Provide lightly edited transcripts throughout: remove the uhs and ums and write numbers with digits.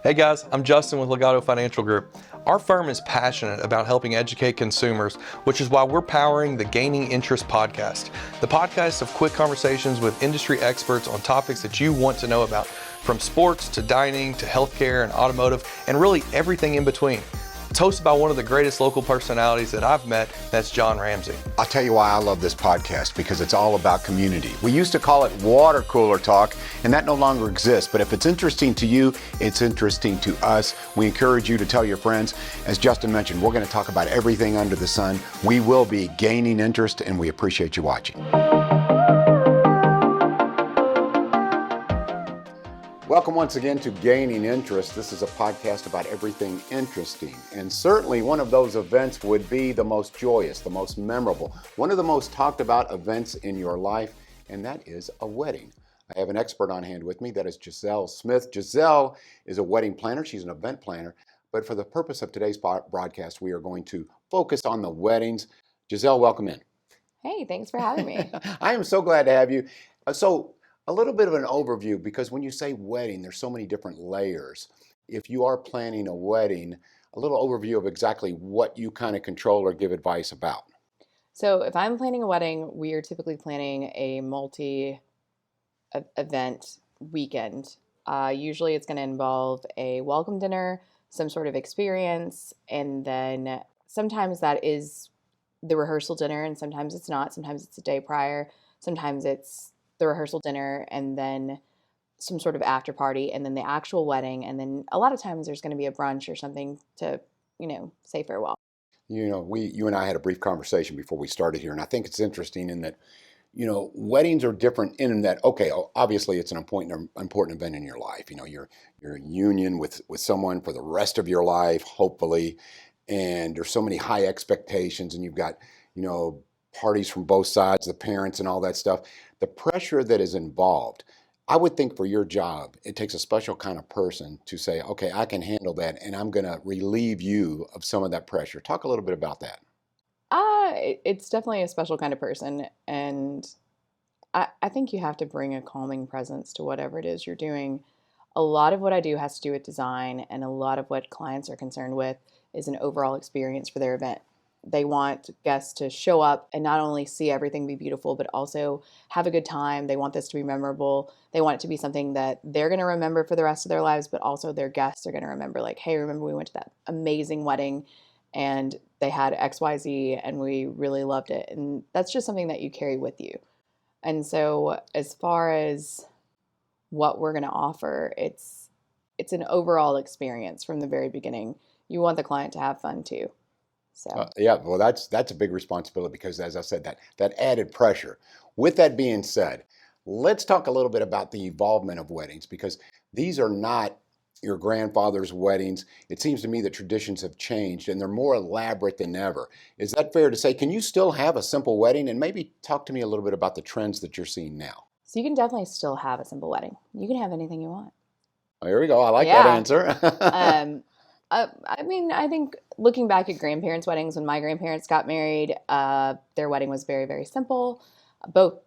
Hey guys, I'm Justin with Legato Financial Group. Our firm is passionate about helping educate consumers, which is why we're powering the Gaining Interest podcast. The podcast of quick conversations with industry experts on topics that you want to know about, from sports to dining to healthcare and automotive, and really everything in between. It's hosted by one of the greatest local personalities that I've met, that's John Ramsey. I'll tell you why I love this podcast, because it's all about community. We used to call it water cooler talk, and that no longer exists. But if it's interesting to you, it's interesting to us. We encourage you to tell your friends. As Justin mentioned, we're going to talk about everything under the sun. We will be gaining interest, and we appreciate you watching. Welcome once again to Gaining Interest. This is a podcast about everything interesting. And certainly one of those events would be the most joyous, the most memorable, one of the most talked about events in your life, and that is a wedding. I have an expert on hand with me. That is Giselle Smith. Giselle is a wedding planner. She's an event planner. But for the purpose of today's broadcast, we are going to focus on the weddings. Giselle, welcome in. Hey, thanks for having me. I am so glad to have you. A little bit of an overview, because when you say wedding, there's so many different layers. If you are planning a wedding, a little overview of exactly what you kind of control or give advice about. So if I'm planning a wedding, we are typically planning a multi-event weekend. Usually it's going to involve a welcome dinner, some sort of experience, and then sometimes that is the rehearsal dinner, and sometimes it's not. Sometimes it's a day prior. Sometimes it's the rehearsal dinner and then some sort of after party and then the actual wedding. And then a lot of times there's going to be a brunch or something to, say farewell. You and I had a brief conversation before we started here, and I think it's interesting in that, weddings are different in that, okay, obviously it's an important event in your life. You're in union with someone for the rest of your life, hopefully, and there's so many high expectations, and you've got, parties from both sides, the parents and all that stuff. The pressure that is involved, I would think for your job, it takes a special kind of person to say, okay, I can handle that, and I'm going to relieve you of some of that pressure. Talk a little bit about that. It's definitely a special kind of person, and I think you have to bring a calming presence to whatever it is you're doing. A lot of what I do has to do with design, and a lot of what clients are concerned with is an overall experience for their event. They want guests to show up and not only see everything be beautiful, but also have a good time. They want this to be memorable. They want it to be something that they're going to remember for the rest of their lives, but also their guests are going to remember, like, hey, remember we went to that amazing wedding and they had XYZ and we really loved it. And that's just something that you carry with you. And so as far as what we're going to offer, it's an overall experience from the very beginning. You want the client to have fun too. So. Well, that's a big responsibility, because, as I said, that added pressure. With that being said, let's talk a little bit about the evolvement of weddings, because these are not your grandfather's weddings. It seems to me that traditions have changed and they're more elaborate than ever. Is that fair to say? Can you still have a simple wedding? And maybe talk to me a little bit about the trends that you're seeing now. So you can definitely still have a simple wedding. You can have anything you want. Oh, here we go. I like that answer. I think looking back at grandparents' weddings, when my grandparents got married, their wedding was very, very simple. Both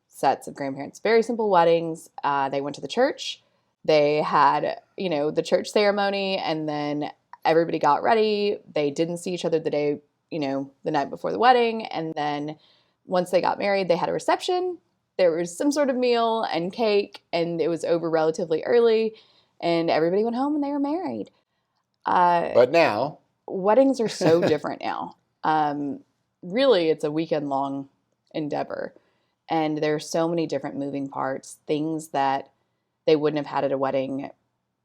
sets of grandparents, very simple weddings. They went to the church. They had, the church ceremony, and then everybody got ready. They didn't see each other the day, the night before the wedding. And then once they got married, they had a reception. There was some sort of meal and cake, and it was over relatively early, and everybody went home and they were married. But now weddings are so different now. Really, it's a weekend-long endeavor, and there are so many different moving parts, things that they wouldn't have had at a wedding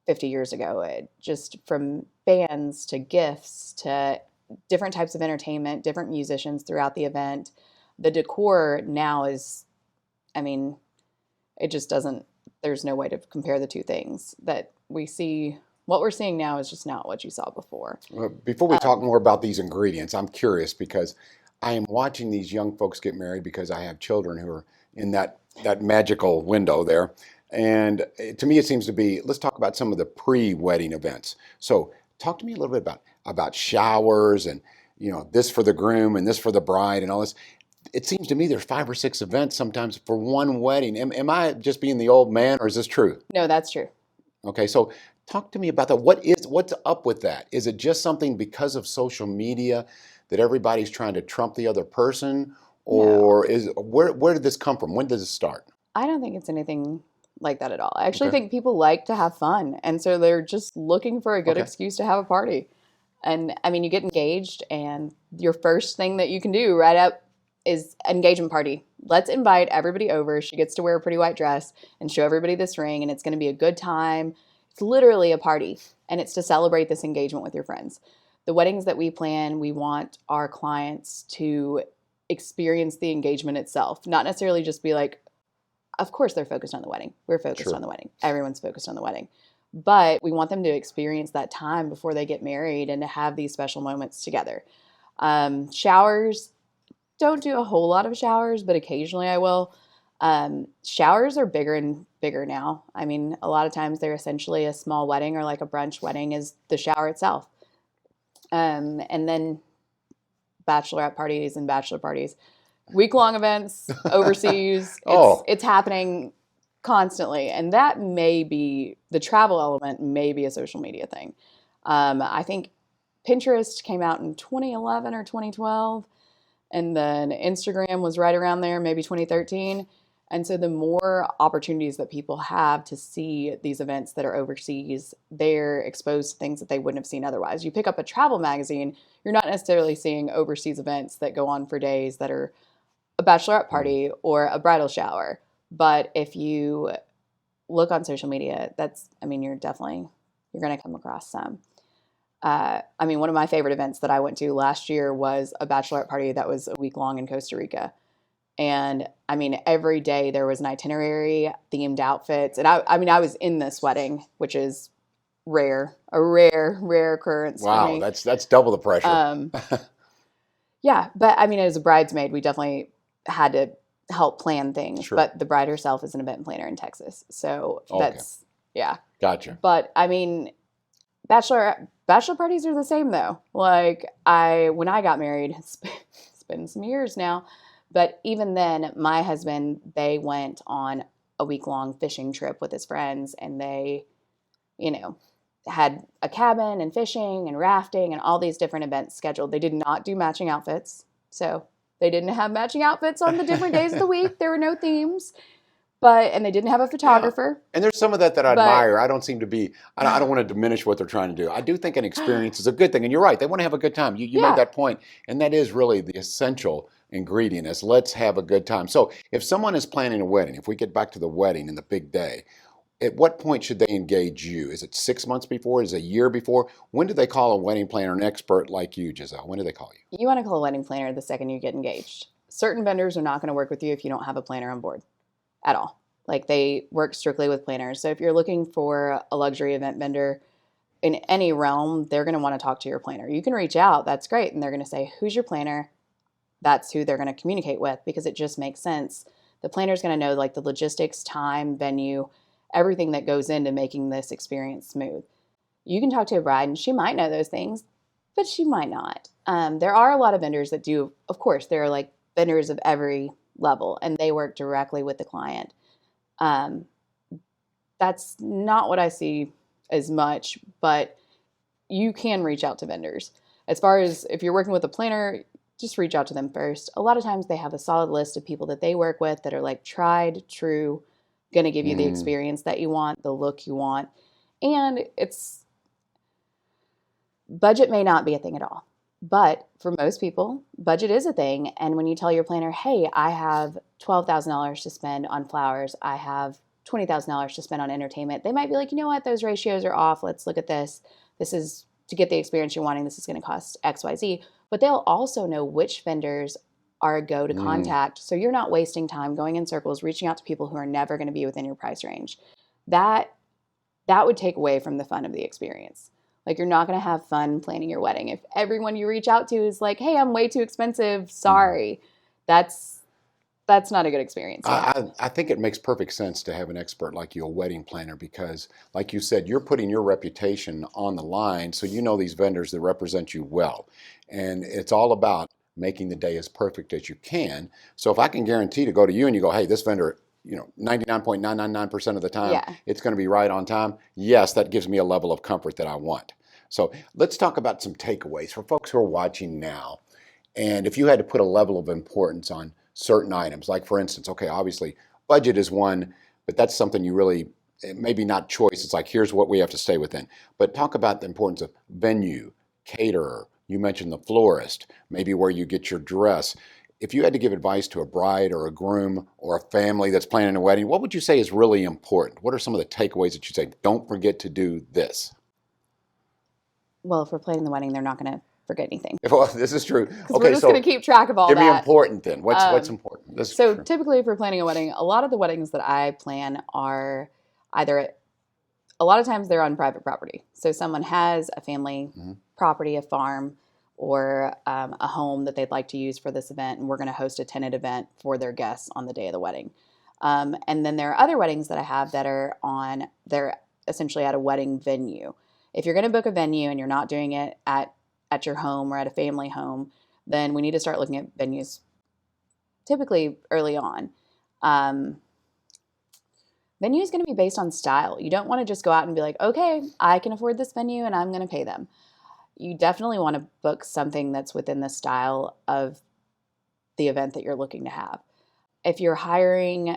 50 years ago. Just from bands to gifts to different types of entertainment, different musicians throughout the event. The decor now is, it just doesn't. There's no way to compare the two things that we see. What we're seeing now is just not what you saw before. Before we talk more about these ingredients, I'm curious, because I am watching these young folks get married, because I have children who are in that magical window there. And to me, it seems to be, let's talk about some of the pre-wedding events. So talk to me a little bit about showers and, this for the groom and this for the bride and all this. It seems to me there's 5 or 6 events sometimes for one wedding. Am I just being the old man, or is this true? No, that's true. Okay, so Talk to me about that. What's up with that? Is it just something because of social media that everybody's trying to trump the other person, No, or where did this come from? When did it start? I don't think it's anything like that at all. I actually Okay. think people like to have fun. And so they're just looking for a good Okay. excuse to have a party. And I mean, you get engaged, and your first thing that you can do right up is engagement party. Let's invite everybody over. She gets to wear a pretty white dress and show everybody this ring, and it's going to be a good time. It's literally a party, and it's to celebrate this engagement with your friends. The weddings that we plan, we want our clients to experience the engagement itself, not necessarily just be like, of course they're focused on the wedding. We're focused Sure. on the wedding. Everyone's focused on the wedding. But we want them to experience that time before they get married and to have these special moments together. Showers, don't do a whole lot of showers, but occasionally I will. Showers are bigger and bigger now. I mean, a lot of times they're essentially a small wedding, or like a brunch wedding is the shower itself. And then bachelorette parties and bachelor parties, week-long events overseas. Oh. It's happening constantly, and that may be the travel element, may be a social media thing. I think Pinterest came out in 2011 or 2012, and then Instagram was right around there, maybe 2013. And so the more opportunities that people have to see these events that are overseas, they're exposed to things that they wouldn't have seen otherwise. You pick up a travel magazine, you're not necessarily seeing overseas events that go on for days that are a bachelorette party or a bridal shower. But if you look on social media, you're going to come across some. One of my favorite events that I went to last year was a bachelorette party that was a week long in Costa Rica. And I mean, every day there was an itinerary, themed outfits. And I was in this wedding, which is a rare occurrence for Wow, me. that's double the pressure. Yeah, but I mean, as a bridesmaid, we definitely had to help plan things. Sure. But the bride herself is an event planner in Texas, so Okay. yeah. Gotcha. But I mean, bachelor parties are the same though. Like when I got married, it's been some years now, but even then, my husband, they went on a week-long fishing trip with his friends, and they, had a cabin and fishing and rafting and all these different events scheduled. They did not do matching outfits. So they didn't have matching outfits on the different days of the week. There were no themes, and they didn't have a photographer. Yeah. And there's some of that I But- admire. I don't seem to be, I don't want to diminish what they're trying to do. I do think an experience is a good thing. And you're right. They want to have a good time. You Yeah. made that point. And that is really the essential ingredient is let's have a good time. So if someone is planning a wedding, if we get back to the wedding and the big day, at what point should they engage you? Is it 6 months before? Is it a year before? When do they call a wedding planner, an expert like you, Giselle? When do they call you? You want to call a wedding planner the second you get engaged. Certain vendors are not going to work with you if you don't have a planner on board at all. Like, they work strictly with planners. So if you're looking for a luxury event vendor in any realm, they're going to want to talk to your planner. You can reach out. That's great. And they're going to say, who's your planner? That's who they're going to communicate with, because it just makes sense. The planner's going to know like the logistics, time, venue, everything that goes into making this experience smooth. You can talk to a bride and she might know those things, but she might not. There are a lot of vendors that do. Of course, there are like vendors of every level, and they work directly with the client. That's not what I see as much, but you can reach out to vendors. As far as if you're working with a planner, just reach out to them first. A lot of times they have a solid list of people that they work with that are like tried, true, going to give you the experience that you want, the look you want. And budget may not be a thing at all. But for most people, budget is a thing. And when you tell your planner, hey, I have $12,000 to spend on flowers, I have $20,000 to spend on entertainment, they might be like, you know what, those ratios are off. Let's look at this. This is to get the experience you're wanting. This is going to cost X, Y, Z. But they'll also know which vendors are a go to contact. So you're not wasting time going in circles, reaching out to people who are never going to be within your price range. That would take away from the fun of the experience. Like, you're not going to have fun planning your wedding if everyone you reach out to is like, hey, I'm way too expensive. Sorry. That's not a good experience. I think it makes perfect sense to have an expert like you, a wedding planner, because like you said, you're putting your reputation on the line. So you know these vendors that represent you well. And it's all about making the day as perfect as you can. So if I can guarantee to go to you and you go, hey, this vendor 99.999% of the time, Yeah. it's going to be right on time. Yes, that gives me a level of comfort that I want. So let's talk about some takeaways for folks who are watching now. And if you had to put a level of importance on certain items, like for instance, okay, obviously budget is one, but that's something you really, maybe not choice. It's like, here's what we have to stay within. But talk about the importance of venue, caterer. You mentioned the florist, maybe where you get your dress. If you had to give advice to a bride or a groom or a family that's planning a wedding, what would you say is really important? What are some of the takeaways that you say, don't forget to do this? Well, if we're planning the wedding, they're not going to forget anything. Well, this is true. Because we're just going to keep track of all give me that. important then. What's important? This is So true. typically, if we're planning a wedding, a lot of the weddings that I plan are either, a lot of times they're on private property. So someone has a family property, a farm, or a home that they'd like to use for this event, and we're going to host a tenant event for their guests on the day of the wedding. And then there are other weddings that I have that are they're essentially at a wedding venue. If you're going to book a venue and you're not doing it at your home or at a family home, then we need to start looking at venues typically early on. Venue is going to be based on style. You don't want to just go out and be like, okay, I can afford this venue and I'm going to pay them. You definitely want to book something that's within the style of the event that you're looking to have. If you're hiring,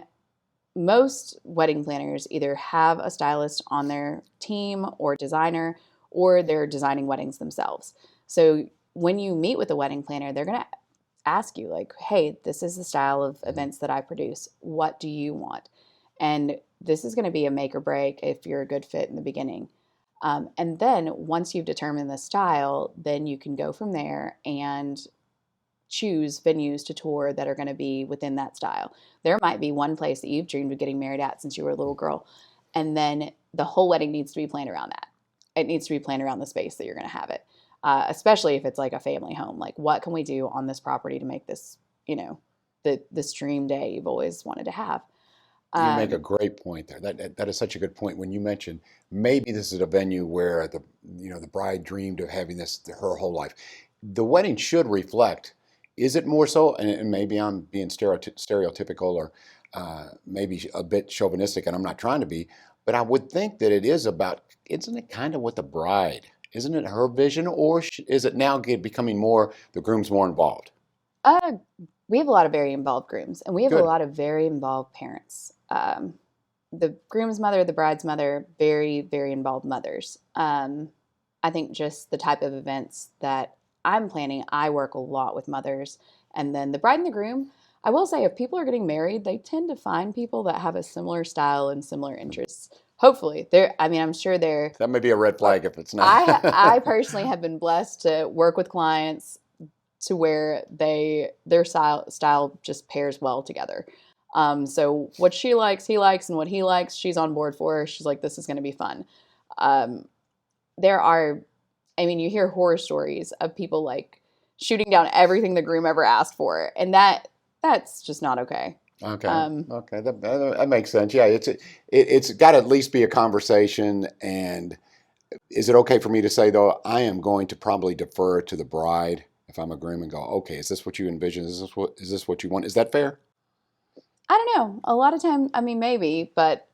most wedding planners either have a stylist on their team or designer, or they're designing weddings themselves. So when you meet with a wedding planner, they're going to ask you like, hey, this is the style of events that I produce. What do you want? And this is going to be a make or break if you're a good fit in the beginning. And then once you've determined the style, then you can go from there and choose venues to tour that are going to be within that style. There might be one place that you've dreamed of getting married at since you were a little girl, and then the whole wedding needs to be planned around that. It needs to be planned around the space that you're going to have it, especially if it's like a family home. Like, what can we do on this property to make this, this dream day you've always wanted to have? You make a great point there. That is such a good point when you mentioned maybe this is a venue where the bride dreamed of having this her whole life. The wedding should reflect. Is it more so? And maybe I'm being stereotypical or maybe a bit chauvinistic, and I'm not trying to be. But I would think that it is about. Isn't it kind of what the bride? Isn't it her vision, or is it now becoming more the groom's more involved? We have a lot of very involved grooms, and we have Good. a lot of very involved parents. The groom's mother, the bride's mother, very, very involved mothers. I think just the type of events that I'm planning, I work a lot with mothers. And then the bride and the groom, I will say if people are getting married, they tend to find people that have a similar style and similar interests. Hopefully. I'm sure they're... That may be a red flag if it's not. I personally have been blessed to work with clients to where their style just pairs well together. So what she likes, he likes, and what he likes, she's on board for. She's like, this is going to be fun. You hear horror stories of people like shooting down everything the groom ever asked for, and that's just not okay. Okay. Okay. That makes sense. Yeah. It's got to at least be a conversation. And is it okay for me to say though, I am going to probably defer to the bride if I'm a groom and go, okay, is this what you envision? Is this what you want? Is that fair? I don't know. A lot of time, maybe, but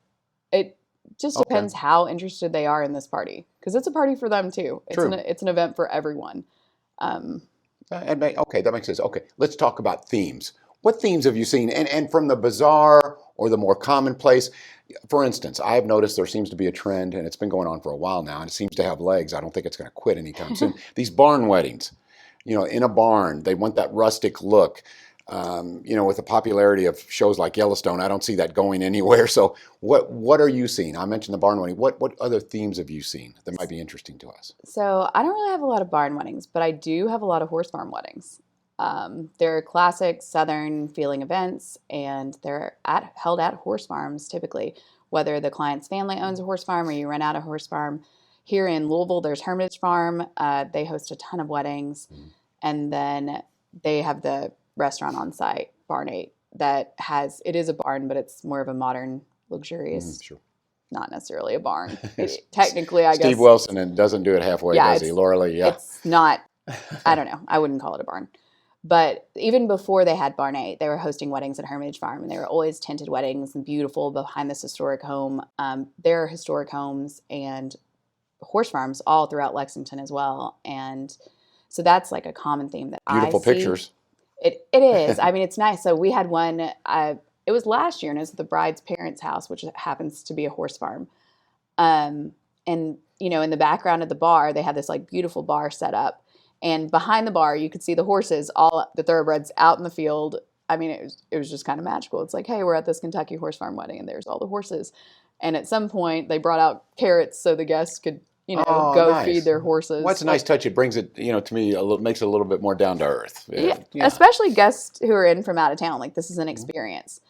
it just depends how interested they are in this party, because it's a party for them too. It's an event for everyone. Okay, that makes sense. Okay, let's talk about themes. What themes have you seen? And from the bizarre or the more commonplace? For instance, I have noticed there seems to be a trend, and it's been going on for a while now, and it seems to have legs. I don't think it's going to quit anytime soon. These barn weddings, in a barn, they want that rustic look. With the popularity of shows like Yellowstone, I don't see that going anywhere. So what are you seeing? I mentioned the barn wedding. What other themes have you seen that might be interesting to us? So I don't really have a lot of barn weddings, but I do have a lot of horse farm weddings. They're classic Southern feeling events, and they're held at horse farms typically, whether the client's family owns a horse farm or you rent out a horse farm. Here in Louisville, there's Hermitage Farm. They host a ton of weddings. And then they have the restaurant on site, Barn 8, it is a barn, but it's more of a modern, luxurious, sure. Not necessarily a barn. Technically, I guess. Steve Wilson doesn't do it halfway, does he? Laura Lee, yeah. It's not, I don't know. I wouldn't call it a barn. But even before they had Barn 8, they were hosting weddings at Hermitage Farm, and they were always tinted weddings and beautiful behind this historic home. There are historic homes and horse farms all throughout Lexington as well. And so that's like a common theme that I Beautiful see. pictures. It is. I mean, it's nice. So we had one, it was last year, and it was at the bride's parents' house, which happens to be a horse farm. And, you know, in the background of the bar, they had this like beautiful bar set up. And behind the bar, you could see the horses, all the thoroughbreds out in the field. I mean, it was just kind of magical. It's like, hey, we're at this Kentucky horse farm wedding, and there's all the horses. And at some point, they brought out carrots so the guests could, you know, go nice. feed their horses. What's a nice touch? It brings it, you know, to me, makes it a little bit more down to earth. Yeah, especially guests who are in from out of town. Like, this is an experience.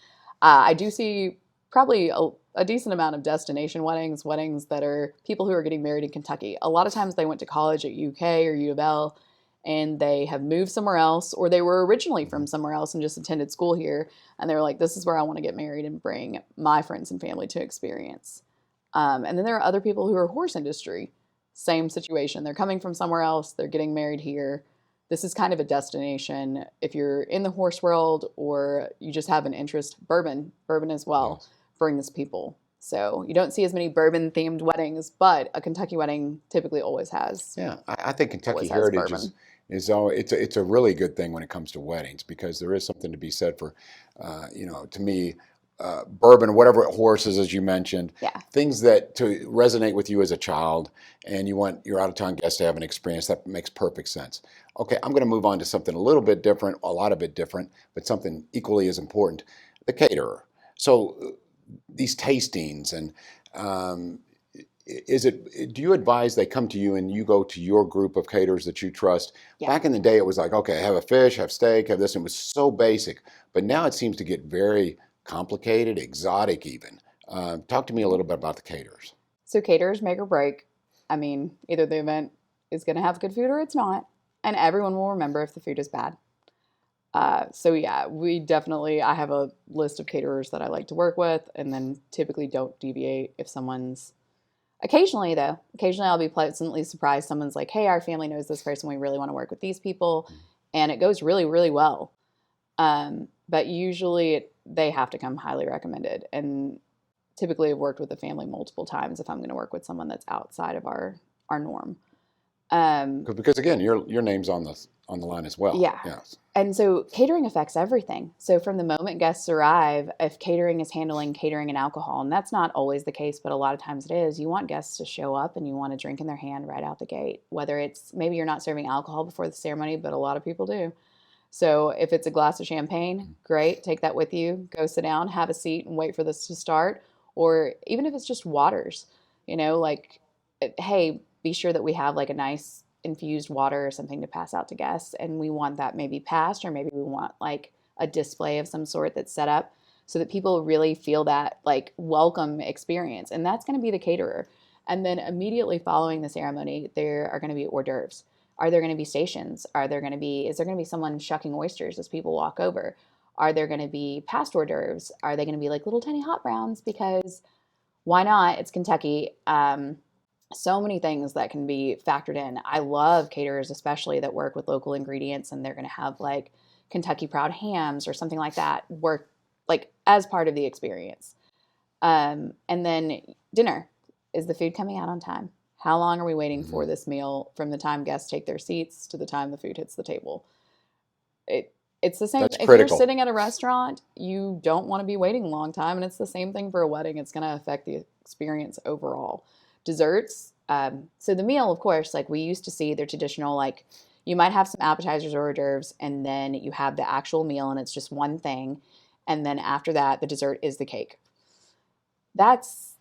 I do see probably a decent amount of destination weddings that are people who are getting married in Kentucky. A lot of times they went to college at UK or U of L, and they have moved somewhere else, or they were originally from somewhere else and just attended school here. And they were like, this is where I want to get married and bring my friends and family to experience. And then there are other people who are horse industry. Same situation. They're coming from somewhere else. They're getting married here. This is kind of a destination. If you're in the horse world or you just have an interest, bourbon as well. Yes. Brings people. So you don't see as many bourbon themed weddings, but a Kentucky wedding typically always has. Yeah, I think Kentucky heritage is it's a really good thing when it comes to weddings, because there is something to be said for, you know, to me, bourbon, whatever, horses, as you mentioned, things that to resonate with you as a child, and you want your out of town guests to have an experience that makes perfect sense. Okay, I'm going to move on to something a little bit different, a lot of bit different, but something equally as important: the caterer. So these tastings, and do you advise they come to you and you go to your group of caterers that you trust? Yeah. Back in the day, it was like, okay, have a fish, have steak, have this, and it was so basic. But now it seems to get very complicated, exotic even. Talk to me a little bit about the caterers. So caterers make or break. I mean, either the event is going to have good food or it's not, and everyone will remember if the food is bad. So yeah, I have a list of caterers that I like to work with, and then typically don't deviate if occasionally I'll be pleasantly surprised. Someone's like, hey, our family knows this person. We really want to work with these people. And it goes really, really well. But usually they have to come highly recommended. And typically I've worked with the family multiple times if I'm going to work with someone that's outside of our norm. Because again, your name's on the line as well. Yeah. Yes. And so catering affects everything. So from the moment guests arrive, if catering is handling catering and alcohol, and that's not always the case, but a lot of times it is, you want guests to show up and you want a drink in their hand right out the gate. Whether it's, maybe you're not serving alcohol before the ceremony, but a lot of people do. So if it's a glass of champagne, great, take that with you, go sit down, have a seat and wait for this to start. Or even if it's just waters, you know, like, hey, be sure that we have like a nice infused water or something to pass out to guests, and we want that maybe passed, or maybe we want like a display of some sort that's set up so that people really feel that like welcome experience. And that's going to be the caterer. And then immediately following the ceremony, there are going to be hors d'oeuvres. Are there going to be stations? Is there going to be someone shucking oysters as people walk over? Are there going to be past hors d'oeuvres? Are they going to be like little tiny hot browns? Because why not? It's Kentucky. So many things that can be factored in. I love caterers, especially that work with local ingredients, and they're going to have like Kentucky Proud hams or something like that work like as part of the experience. And then dinner. Is the food coming out on time? How long are we waiting for this meal from the time guests take their seats to the time the food hits the table? It's the same. That's if critical. You're sitting at a restaurant, you don't want to be waiting a long time, and it's the same thing for a wedding. It's going to affect the experience overall. Desserts. So the meal, of course, like we used to see, they're traditional, like you might have some appetizers or hors d'oeuvres, and then you have the actual meal, and it's just one thing. And then after that, the dessert is the cake. That's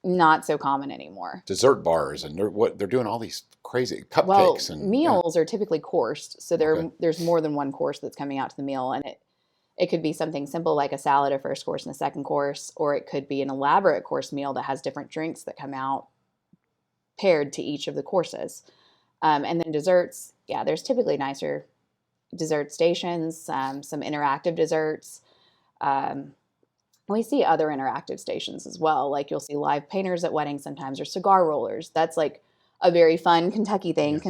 not so common anymore. Dessert bars, and they're doing all these crazy cupcakes. Well, meals are typically coursed, so there's more than one course that's coming out to the meal, and it could be something simple like a salad, a first course and a second course, or it could be an elaborate course meal that has different drinks that come out paired to each of the courses. And then desserts, there's typically nicer dessert stations, some interactive desserts. We see other interactive stations as well. Like you'll see live painters at weddings sometimes, or cigar rollers. That's like a very fun Kentucky thing.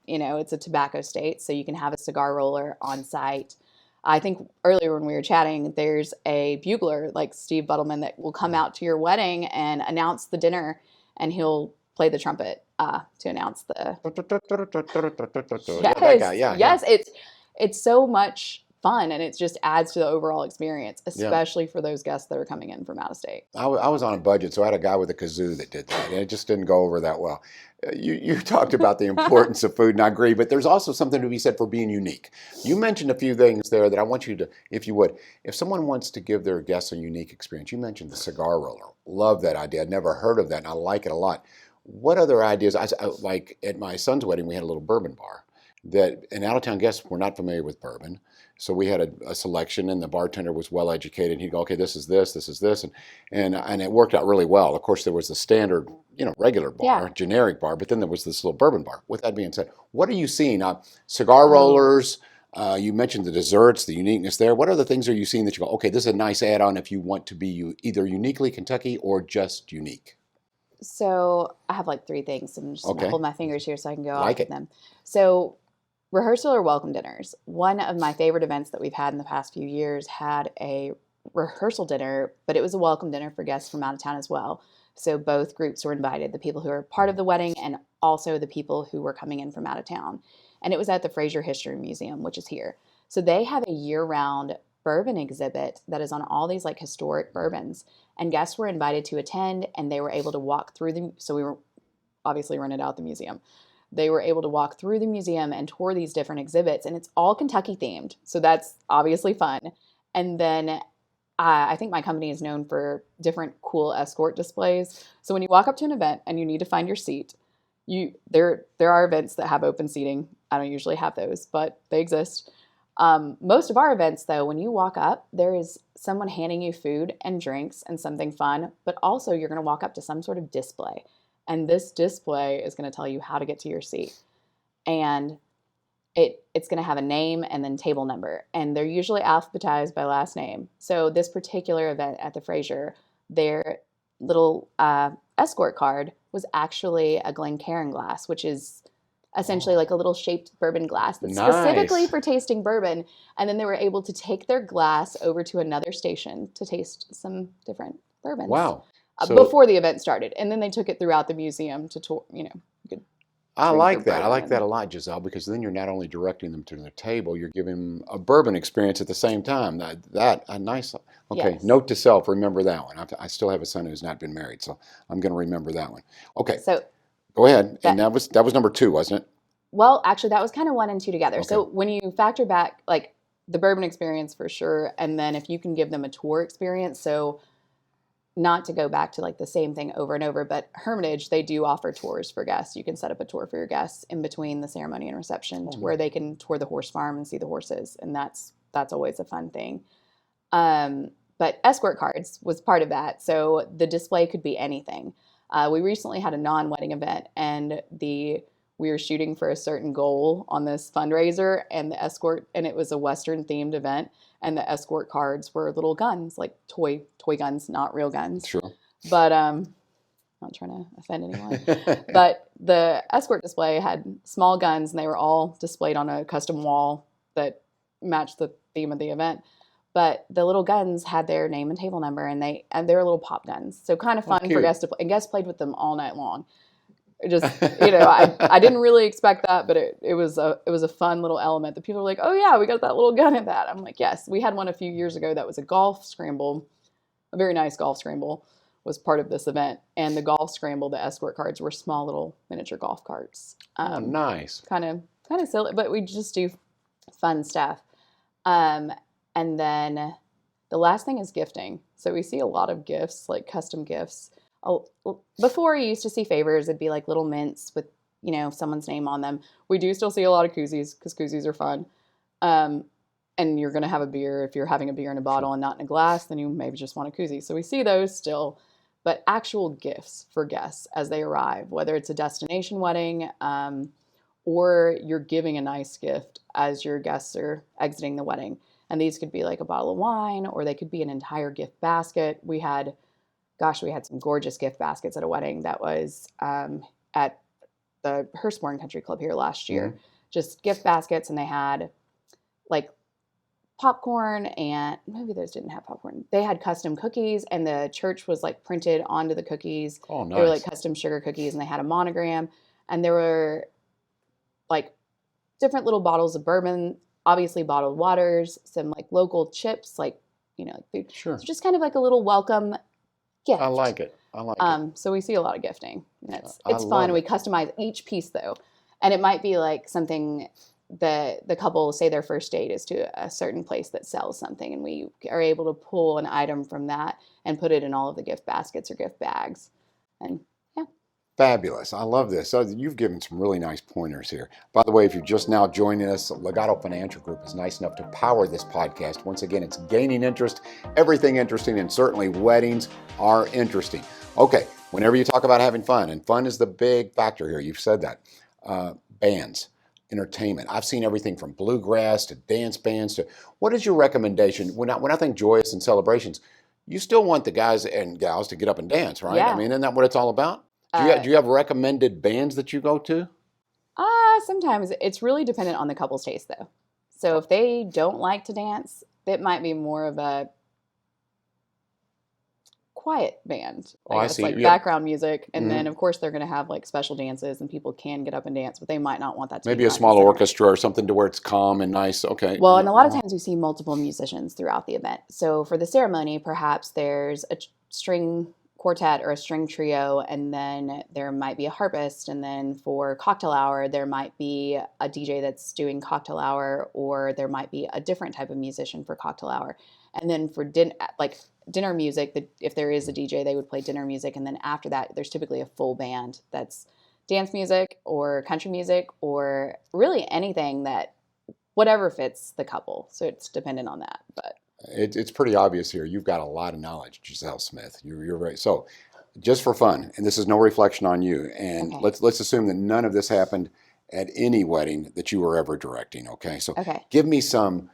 Yes. It's a tobacco state, so you can have a cigar roller on site. I think earlier when we were chatting, there's a bugler like Steve Buttleman that will come out to your wedding and announce the dinner, and he'll play the trumpet to announce the. Yeah, that guy. Yes, Yeah, yeah, yes, it's so much fun, and it just adds to the overall experience, yeah. especially for those guests that are coming in from out of state. I was on a budget, so I had a guy with a kazoo that did that, and it just didn't go over that well. You talked about the importance of food, and I agree, but there's also something to be said for being unique. You mentioned a few things there that I want you to, if you would, if someone wants to give their guests a unique experience, you mentioned the cigar roller. Love that idea. I'd never heard of that, and I like it a lot. What other ideas? Like at my son's wedding, we had a little bourbon bar that, and out-of-town guests were not familiar with bourbon. So we had a selection, and the bartender was well educated. He'd go, okay, this is this, and it worked out really well. Of course, there was the standard, regular bar, Yeah. generic bar, but then there was this little bourbon bar. With that being said, what are you seeing? Cigar Oh. rollers. You mentioned the desserts, the uniqueness there. What other things are you seeing that you go, okay, this is a nice add-on if you want to be either uniquely Kentucky or just unique? So I have like three things. I'm just Okay. gonna hold my fingers here so I can go Like off it. of them. So rehearsal or welcome dinners. One of my favorite events that we've had in the past few years had a rehearsal dinner, but it was a welcome dinner for guests from out of town as well. So both groups were invited, the people who are part of the wedding and also the people who were coming in from out of town. And it was at the Fraser History Museum, which is here. So they have a year-round bourbon exhibit that is on all these like historic bourbons. And guests were invited to attend, and they were able to walk through them. So we were obviously rented out the museum. They were able to walk through the museum and tour these different exhibits, and it's all Kentucky themed. So that's obviously fun. And then I think my company is known for different cool escort displays. So when you walk up to an event and you need to find your seat, there are events that have open seating. I don't usually have those, but they exist. Most of our events, though, when you walk up, there is someone handing you food and drinks and something fun, but also you're going to walk up to some sort of display. And this display is going to tell you how to get to your seat. And it's going to have a name and then table number. And they're usually alphabetized by last name. So this particular event at the Fraser, their little escort card was actually a Glencairn glass, which is essentially like a little shaped bourbon glass that's specifically Nice. for tasting bourbon. And then they were able to take their glass over to another station to taste some different bourbons. Wow. So Before the event started. And then they took it throughout the museum to tour, you could I drink like their that. I like bourbon. that a lot, Giselle, because then you're not only directing them to the table, you're giving them a bourbon experience at the same time. That a nice. Okay, Yes. note to self: remember that one. I still have a son who's not been married, so I'm going to remember that one. Okay, So go ahead. And that, that was number 2, wasn't it? well, actually that was kind of 1 and 2 together. Okay. So when you factor back like the bourbon experience for sure, and then if you can give them a tour experience, so not to go back to like the same thing over and over, but Hermitage, they do offer tours for guests. You can set up a tour for your guests in between the ceremony and reception to where they can tour the horse farm and see the horses. And that's always a fun thing. But escort cards was part of that. So the display could be anything. We recently had a non-wedding event, and we were shooting for a certain goal on this fundraiser, and it was a Western themed event, and the escort cards were little guns, like toy guns, not real guns. Sure. But not trying to offend anyone. But the escort display had small guns, and they were all displayed on a custom wall that matched the theme of the event. But the little guns had their name and table number, and they were little pop guns. So kind of fun for cute. guests to play. And guests played with them all night long. It just, I didn't really expect that, but it was a fun little element that people were like, oh yeah, we got that little gun at that. I'm like, yes, we had one a few years ago that was a golf scramble, a very nice golf scramble was part of this event. And the golf scramble, the escort cards were small little miniature golf carts. Oh, nice. Kind of silly, but we just do fun stuff. And then the last thing is gifting. So we see a lot of gifts, like custom gifts. Before you used to see favors, it'd be like little mints with, someone's name on them. We do still see a lot of koozies because koozies are fun. And you're going to have a beer. If you're having a beer in a bottle and not in a glass, then you maybe just want a koozie. So we see those still. But actual gifts for guests as they arrive, whether it's a destination wedding or you're giving a nice gift as your guests are exiting the wedding. And these could be like a bottle of wine, or they could be an entire gift basket. We had some gorgeous gift baskets at a wedding that was at the Hurstbourne Country Club here last year, Mhm. just gift baskets, and they had like popcorn, and maybe those didn't have popcorn. They had custom cookies, and the church was like printed onto the cookies. Oh, They were like nice. custom sugar cookies, and they had a monogram, and there were like different little bottles of bourbon, obviously bottled waters, some like local chips, like, food. Sure. So just kind of like a little welcome gift. I like it. I like it. So we see a lot of gifting. And I it's fun. love We it. customize each piece though. And it might be like something that the couple say their first date is to a certain place that sells something, and we are able to pull an item from that and put it in all of the gift baskets or gift bags. And yeah. Fabulous. I love this. So you've given some really nice pointers here. By the way, if you're just now joining us, Legato Financial Group is nice enough to power this podcast. Once again, it's gaining interest, everything interesting, and certainly weddings are interesting. Okay, whenever you talk about having fun, and fun is the big factor here, you've said that. Bands, entertainment. I've seen everything from bluegrass to dance bands to, what is your recommendation? When I think joyous and celebrations, you still want the guys and gals to get up and dance, right? Yeah. I mean, isn't that what it's all about? Do you have recommended bands that you go to? Sometimes it's really dependent on the couple's taste though. So if they don't like to dance, it might be more of a quiet band. Oh, I see. Like Yeah. background music. And Mhm. then of course they're going to have like special dances, and people can get up and dance, but they might not want that to be Maybe a front and small center. orchestra or something to where it's calm and nice. Okay. Well, and a lot of times you see multiple musicians throughout the event. So for the ceremony, perhaps there's a string quartet or a string trio, and then there might be a harpist. And then for cocktail hour, there might be a DJ that's doing cocktail hour, or there might be a different type of musician for cocktail hour. And then for dinner music, if there is a DJ, they would play dinner music. And then after that, there's typically a full band that's dance music or country music or really anything that whatever fits the couple. So it's dependent on that. But It's pretty obvious here. You've got a lot of knowledge, Giselle Smith. You're right. So, just for fun, and this is no reflection on you, and Okay. let's assume that none of this happened at any wedding that you were ever directing. Okay. So, okay. give me some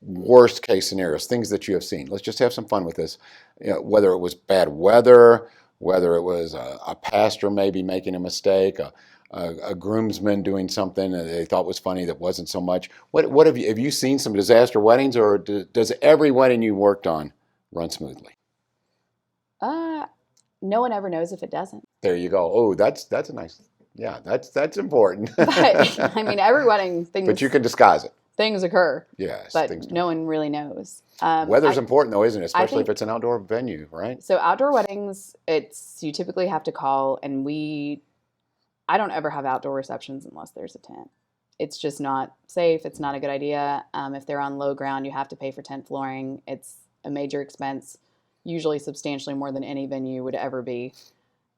worst case scenarios, things that you have seen. Let's just have some fun with this. Whether it was bad weather, whether it was a pastor maybe making a mistake, a groomsman doing something that they thought was funny that wasn't so much. What have you seen some disaster weddings, or does every wedding you worked on run smoothly? No one ever knows if it doesn't. There you go. Oh, that's a nice. Yeah, that's important. But I mean, every wedding But you can disguise it. things occur, Yes, but things do. no one really knows. Weather's important though, isn't it? Especially think- if it's an outdoor venue, right? So outdoor weddings, you typically have to call, and I don't ever have outdoor receptions unless there's a tent. It's just not safe. It's not a good idea. If they're on low ground, you have to pay for tent flooring. It's a major expense, usually substantially more than any venue would ever be.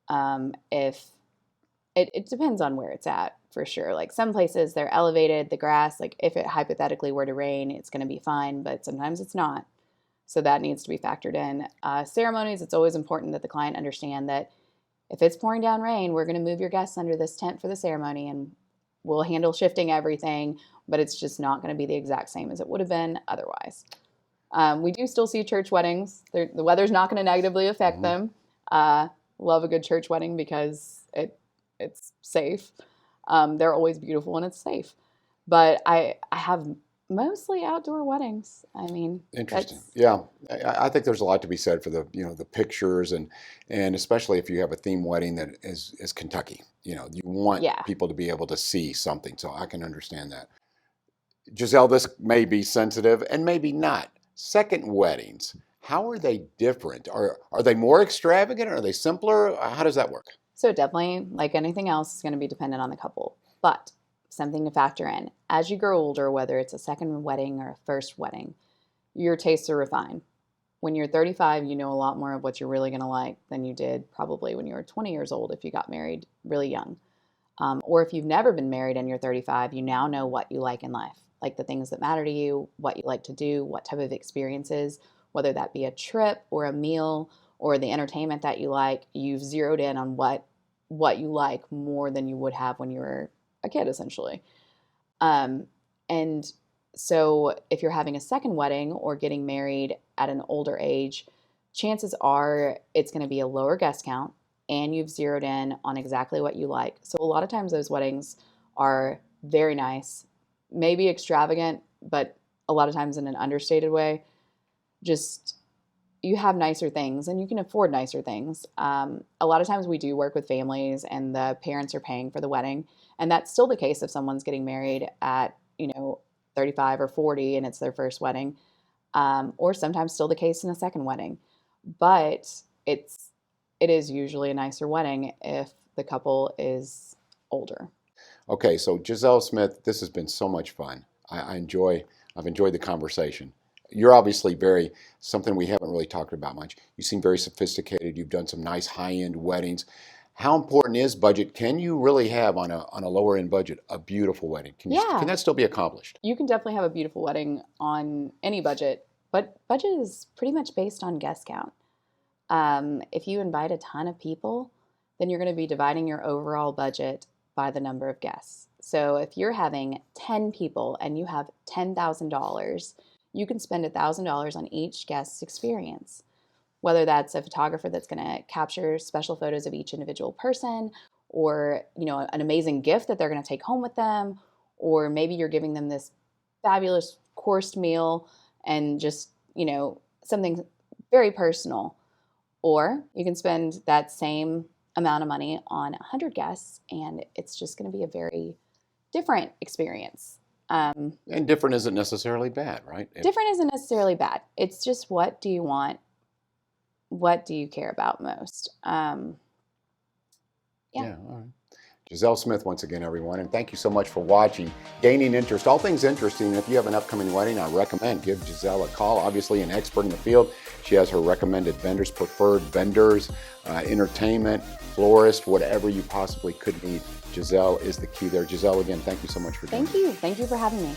If it depends on where it's at, for sure. Like some places they're elevated, the grass, like if it hypothetically were to rain, it's going to be fine, but sometimes it's not. So that needs to be factored in. Ceremonies, it's always important that the client understand that if it's pouring down rain, we're going to move your guests under this tent for the ceremony, and we'll handle shifting everything, but it's just not going to be the exact same as it would have been otherwise. We do still see church weddings. The weather's not going to negatively affect them. Love a good church wedding because it's safe. They're always beautiful and it's safe. But I have mostly outdoor weddings. I mean, Interesting. Yeah, I think there's a lot to be said for the pictures and especially if you have a theme wedding that is Kentucky. You want people to be able to see something. So I can understand that. Giselle, this may be sensitive and maybe not. Second weddings, how are they different? Are they more extravagant? Are they simpler? How does that work? So definitely, like anything else, is going to be dependent on the couple. But something to factor in. As you grow older, whether it's a second wedding or a first wedding, your tastes are refined. When you're 35, you know a lot more of what you're really going to like than you did probably when you were 20 years old if you got married really young. Or if you've never been married and you're 35, you now know what you like in life, like the things that matter to you, what you like to do, what type of experiences, whether that be a trip or a meal or the entertainment that you like. You've zeroed in on what you like more than you would have when you were a kid, essentially. And so if you're having a second wedding or getting married at an older age, chances are it's going to be a lower guest count and you've zeroed in on exactly what you like. So a lot of times those weddings are very nice, maybe extravagant, but a lot of times in an understated way. Just you have nicer things and you can afford nicer things. A lot of times we do work with families and the parents are paying for the wedding. And that's still the case if someone's getting married at, 35 or 40 and it's their first wedding, or sometimes still the case in a second wedding. But it is usually a nicer wedding if the couple is older. Okay, so Giselle Smith, this has been so much fun. I've enjoyed the conversation. You're obviously something we haven't really talked about much. You seem very sophisticated. You've done some nice high-end weddings. How important is budget? Can you really have on a lower end budget a beautiful wedding? Can that still be accomplished? You can definitely have a beautiful wedding on any budget, but budget is pretty much based on guest count. If you invite a ton of people, then you're going to be dividing your overall budget by the number of guests. So if you're having 10 people and you have $10,000, you can spend $1,000 on each guest's experience. Whether that's a photographer that's going to capture special photos of each individual person, or an amazing gift that they're going to take home with them, or maybe you're giving them this fabulous coursed meal and just something very personal. Or you can spend that same amount of money on 100 guests and it's just going to be a very different experience. And different isn't necessarily bad, right? Different isn't necessarily bad. It's just, what do you want? What do you care about most? All right. Giselle Smith, once again, everyone, and thank you so much for watching Gaining Interest. All things interesting. If you have an upcoming wedding, I recommend give Giselle a call. Obviously an expert in the field. She has her recommended vendors, preferred vendors, entertainment, florist, whatever you possibly could need. Giselle is the key there. Giselle, again, thank you so much for doing it. Thank you. Thank you for having me.